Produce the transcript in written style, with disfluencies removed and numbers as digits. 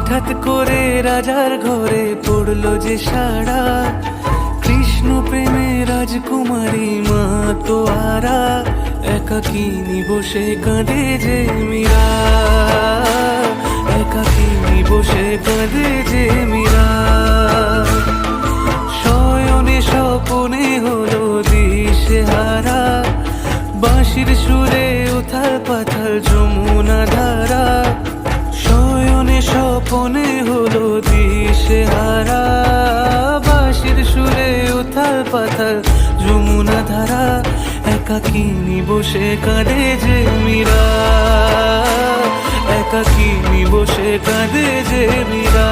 হঠাৎ করে রাজার ঘরে পড়লো যে সাড়া, কৃষ্ণ প্রেমে রাজকুমারী মা তো আরা, একাকিনী বসে কাঁদে যে মীরা, একাকিনী বসে কাঁদে যে মীরা। শয়নে স্বপনে হলো দিশেহারা, বাঁশির সুরে উথাল পাথাল যমুনা ধারা। শয়নে স্বপনে হলো দিশেহারা, বাঁশির সুরে উথাল পাথাল যমুনা ধারা, একাকিনী বসে কাঁদে যে মীরা, একাকিনী বসে কাঁদে যে মীরা।